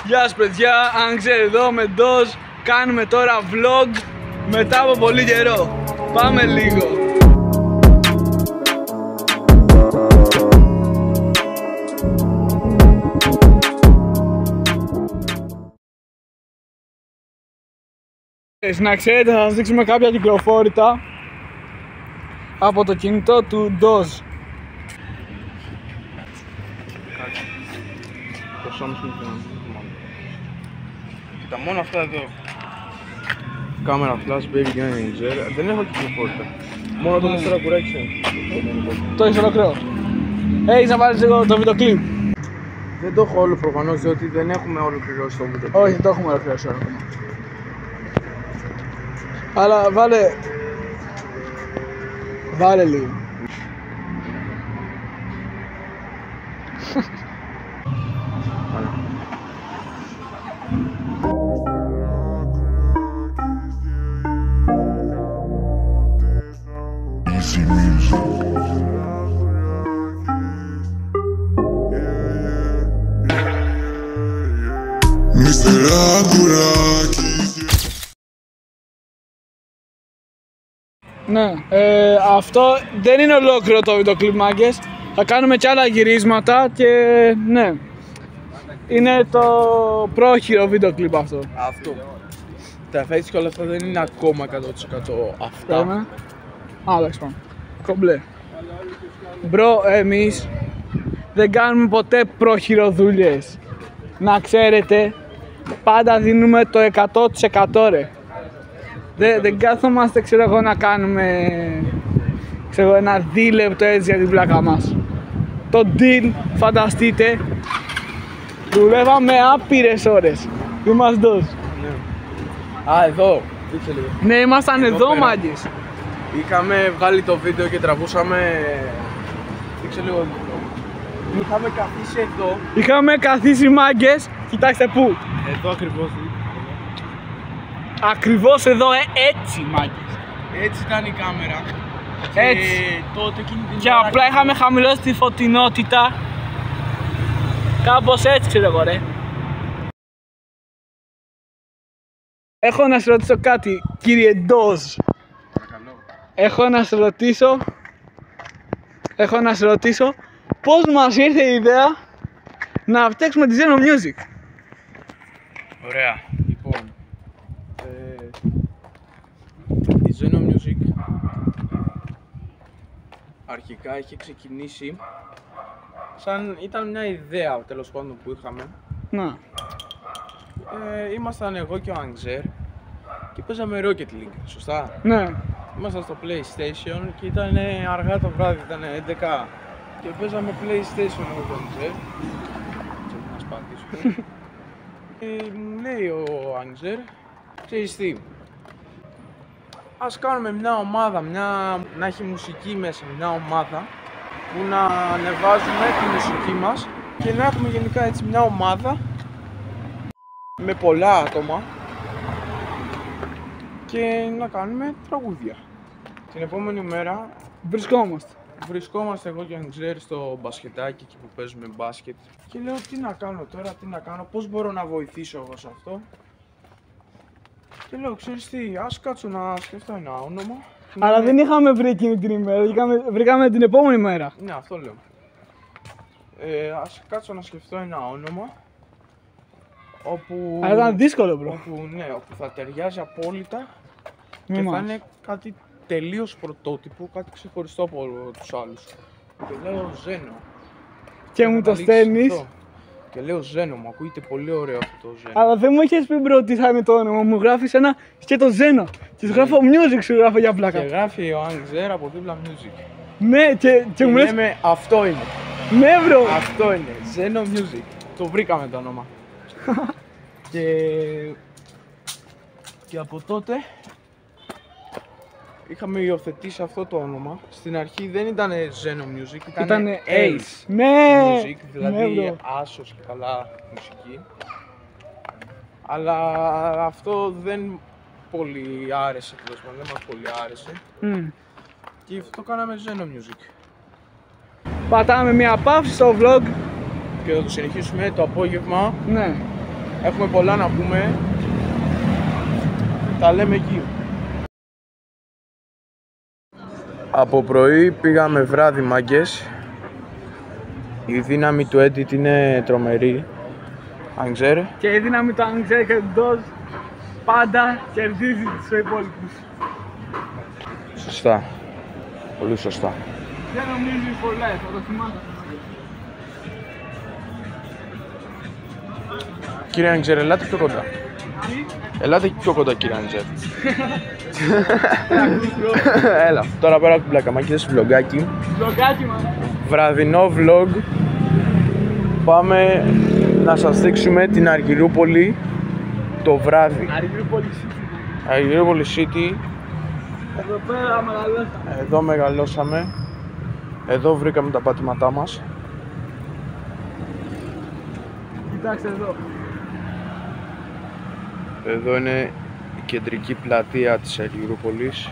Γεια σας παιδιά, αν ξέρετε εδώ με Ντος κάνουμε τώρα vlog μετά από πολύ καιρό. Πάμε λίγο. Να ξέρετε, θα σας δείξουμε κάποια κυκλοφόρητα από το κινητό του Ντος. Κοίτα, μόνο αυτά εδώ. Κάμερα flash, baby ganger. Δεν έχω κυκλοφόρητα. Μόνο το 4 κουράκι. Το έχεις ολοκληρό. Έχεις να βάλεις λίγο το βίντεο κλιπ. Δεν το έχω όλο προφανώς, διότι δεν έχουμε ολοκληρώσει το βίντεο κλιπ. Όχι, δεν το έχουμε ολοκληρώσει ακόμα. Αλλά βάλε λίγο. Ναι, αυτό δεν είναι ολόκληρο το βίντεο κλιπ, μάγκες. Θα κάνουμε κι άλλα γυρίσματα και ναι. Είναι το πρόχειρο βίντεο κλιπ αυτό. Αυτό. Τα effects και όλα αυτά δεν είναι ακόμα 100% αυτά. Εντάξει, πάμε. Κομπλέ. Μπρο, εμείς δεν κάνουμε ποτέ προχειροδούλειες. Να ξέρετε, πάντα δίνουμε το 100% ρε. Δεν κάθομαστε, ξέρω εγώ, να κάνουμε ένα δίλεπτο έτσι για την πλάκα μας. Το deal, φανταστείτε, δουλεύαμε άπειρες ώρες. Είμαστε Ντος. Α, εδώ. Δείξε λίγο. Ναι, ήμασταν εδώ μάγκες. Είχαμε βγάλει το βίντεο και τραβούσαμε. Δείξε λίγο. Είχαμε καθίσει εδώ. Είχαμε καθίσει μάγκες, κοιτάξτε πού. Εδώ ακριβώς. Ακριβώς εδώ, έτσι μάγκες. Έτσι ήταν η κάμερα. Έτσι. Τότε εκείνη την Και ώρα απλά είχαμε χαμηλώσει τη φωτεινότητα. Κάπως έτσι, ξέρω εγώ ρε. Έχω να σε ρωτήσω κάτι, κύριε Ντος. Παρακαλώ. Έχω να σε ρωτήσω πώς μας ήρθε η ιδέα να φτιάξουμε τη Zeno Music. Ωραία. Λοιπόν, η Zeno Music αρχικά είχε ξεκινήσει σαν ήταν μια ιδέα τέλος πάντων που είχαμε. Να. Ήμασταν εγώ και ο Angzer και παίζαμε Rocket League, σωστά? Ναι. Ήμασταν στο PlayStation και ήταν αργά το βράδυ, ήταν 11 και παίζαμε PlayStation εγώ και ο Angzer. Θέλω να σπατήσω. Μου λέει ο Angzer, ξέρεις τι, ας κάνουμε μια ομάδα, να έχει μουσική μέσα, μια ομάδα που να ανεβάζουμε τη μουσική μας και να έχουμε γενικά έτσι μια ομάδα με πολλά άτομα και να κάνουμε τραγούδια. Την επόμενη μέρα βρισκόμαστε εγώ και ο Angzer στο μπασκετάκι εκεί που παίζουμε μπάσκετ και λέω τι να κάνω τώρα, πώς μπορώ να βοηθήσω εγώ σε αυτό. Και λέω, ξέρεις τι, ας κάτσω να σκεφτώ ένα όνομα. Αλλά δεν είχαμε βρει εκείνη την ημέρα, βρήκαμε την επόμενη μέρα. Ναι, αυτό λέω. Ας κάτσω να σκεφτώ ένα όνομα όπου... Αλλά ήταν δύσκολο, bro. Όπου θα ταιριάζει απόλυτα Μη και μας. θα είναι κάτι τελείως πρωτότυπο, κάτι ξεχωριστό από τους άλλους. Και λέω Ζένο. Και μου το στέλνεις. Και λέω Ζένο, μου ακούγεται πολύ ωραίο αυτό το Ζένο. Αλλά δεν μου είχες πει, bro, τι θα είναι το όνομα. Μου γράφεις ένα σκέτο Ζένο. Και σου γράφω music, σου γράφω για πλάκα. Και γράφει ο Angzer από δίπλα music. Ναι, και μου λες. Λέμε αυτό είναι. Ναι, bro. Αυτό είναι, Zeno Music. Το βρήκαμε το όνομα. και από τότε είχαμε υιοθετήσει αυτό το όνομα. Στην αρχή δεν ήταν Zeno Music, ήταν Ace Ναι. Music, δηλαδή ναι, άσος και καλά μουσική. Αλλά αυτό δεν πολύ άρεσε, δεν μας πολύ άρεσε. Και αυτό κάναμε Zeno Music. Πατάμε μια παύση στο vlog Και θα το συνεχίσουμε το απόγευμα. Ναι. Έχουμε πολλά να πούμε. Τα λέμε εκεί. Από πρωί πήγαμε βράδυ, μάγκες. Η δύναμη του edit είναι τρομερή. Angzer. Και η δύναμη του Angzer και του Doz πάντα κερδίζει τους υπόλοιπους. Σωστά. Πολύ σωστά. Δεν νομίζεις πολλά, θα το θυμάσαι. Κύριε Angzer, ελάτε πιο κοντά. Ελάτε πιο κοντά, κύριε Angzer. Έλα, τώρα πέρα από την πλάκα, μάκες, vlogάκι. Vlogάκι μας. Βραδινό vlog. Πάμε να σας δείξουμε την Αργυρούπολη το βράδυ. Αργυρούπολη City. Αργυρούπολη City. Εδώ πέρα μεγαλώσαμε. Εδώ μεγαλώσαμε. Εδώ βρήκαμε τα πατήματά μας. Κοιτάξτε εδώ. Εδώ είναι η κεντρική πλατεία της Αργυρούπολης.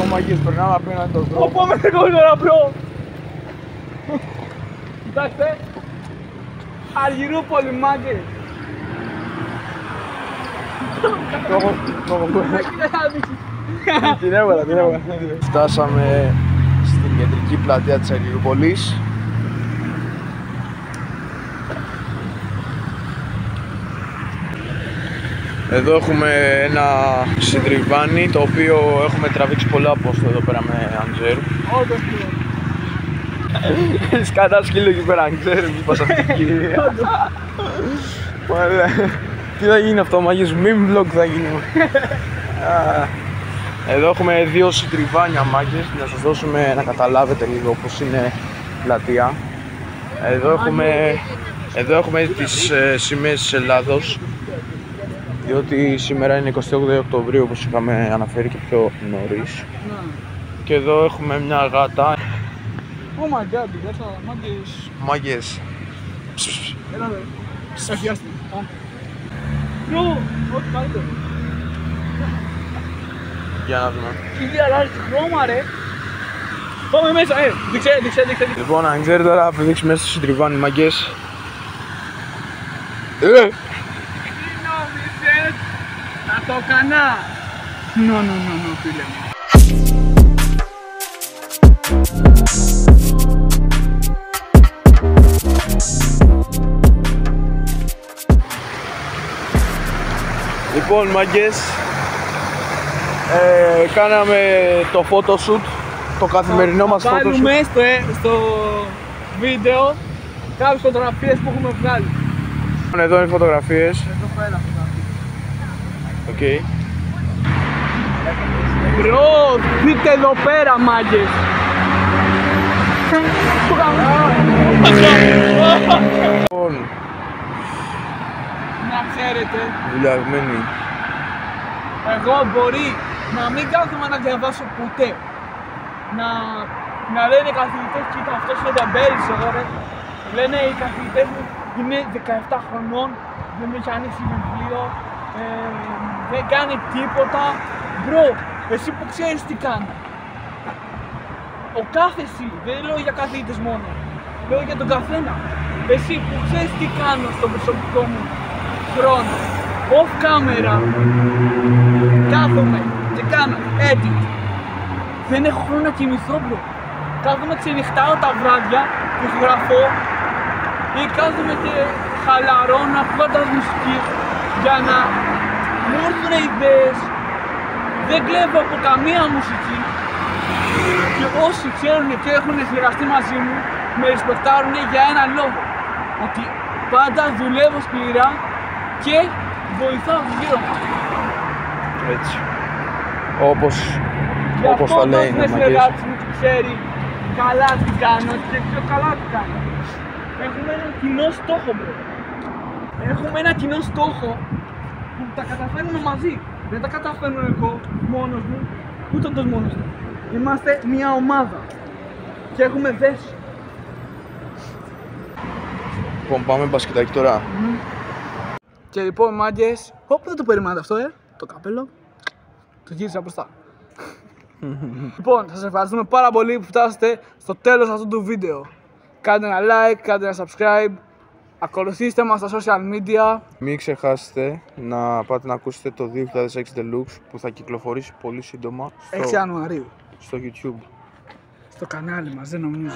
Ω μάγκες, περνάμε απέναντι τον δρόμο. Πάμε γρήγορα, μπρο! Κοιτάξτε. Αργυρούπολη, μάγκες. Την έβαλα. Φτάσαμε στην κεντρική πλατεία της Αργυρούπολης. Εδώ έχουμε ένα συντριβάνι το οποίο έχουμε τραβήξει πολλά πόστο εδώ πέρα με Angzer. Όντως πλέον. Σκάτα σκύλο εκεί πέρα, Angzer, μη πας αυτή την κυρία. Τι θα γίνει αυτό, μάγες, meme vlog θα γίνει. Εδώ έχουμε δύο συντριβάνια, μάγκες, να σας δώσουμε να καταλάβετε λίγο πως είναι πλατεία. Εδώ έχουμε τις σημαίες της Ελλάδος, διότι σήμερα είναι 28 Οκτωβρίου, όπως είχαμε αναφέρει και πιο νωρίς. Και εδώ έχουμε μια γάτα. Oh my god, μάγκες. Μάγκες. Έλα ρε. Αφιάστε. Μπρο, ό,τι καλύτερο. Για να δούμε. Ήδη αλλάζει χρώμα ρε. Πάμε μέσα, δείξε. Λοιπόν, Angzer, τώρα θα πηδήξει μέσα στο συντριβάνι, μάγκες. Τι νόμιζες, θα το έκανα. No, φίλε μου. Λοιπόν, μάγκες, κάναμε το photoshoot, το καθημερινό μας photoshoot. Θα βάλουμε στο βίντεο κάποιες φωτογραφίες που έχουμε βγάλει. Εδώ είναι οι φωτογραφίες. Εδώ πέρα φωτογραφίες. Οκ. Μπρο, δείτε εδώ πέρα, μάγκες. Λοιπόν, να ξέρετε, δουλειαγμένοι. εγώ μπορεί να μην κάθομαι να διαβάσω ποτέ. Να λένε οι καθηγητές, κοίτα αυτός είναι ταμπέλης εδώ ρε. Λένε οι καθηγητές μου είναι 17 χρονών, δεν έχει ανοίξει βιβλίο, δεν κάνει τίποτα. Μπρο, εσύ που ξέρεις τι κάνει. Ο κάθε εσύ, δεν λέω για καθηγητές μόνο, λέω για τον καθένα. Εσύ που ξέρεις τι κάνω στον προσωπικό μου χρόνο, off camera, κάθομαι και κάνω edit. Δεν έχω χρόνο να κοιμηθώ, μπρο. Κάθομαι, ξενυχτάω τα βράδια και γραφώ ή κάθομαι και χαλαρώνω ακούγοντας μουσική για να μου έρθουν ιδέες. Δεν κλέβω από καμία μουσική και όσοι ξέρουν και έχουν συνεργαστεί μαζί μου με ρεσπεκτάρουν για ένα λόγο, ότι πάντα δουλεύω σκληρά και βοηθάω τους γύρω μου. Έτσι. Όπως τα λέει είναι συνεργάτης μου και ξέρει καλά τι κάνω και πιο καλά τι κάνω. Έχουμε έναν κοινό στόχο, μπρο. Έχουμε ένα κοινό στόχο που τα καταφέρνουμε μαζί. Δεν τα καταφέρνω εγώ μόνος μου, ούτε αυτός μόνος του. Είμαστε μια ομάδα και έχουμε δέσει. Λοιπόν, πάμε μπασκετάκι τώρα. Και λοιπόν, μάγκες, δεν το περιμένατε αυτό, το καπέλο. Το γύρισα μπροστά. Λοιπόν, σας ευχαριστούμε πάρα πολύ που φτάσατε στο τέλος αυτού του βίντεο. Κάντε ένα like, κάντε ένα subscribe Ακολουθήστε μας στα social media. Μην ξεχάσετε να πάτε να ακούσετε το 2006 Deluxe που θα κυκλοφορήσει πολύ σύντομα 6 Ιανουαρίου. στο YouTube. Στο κανάλι μας, δεν νομίζω.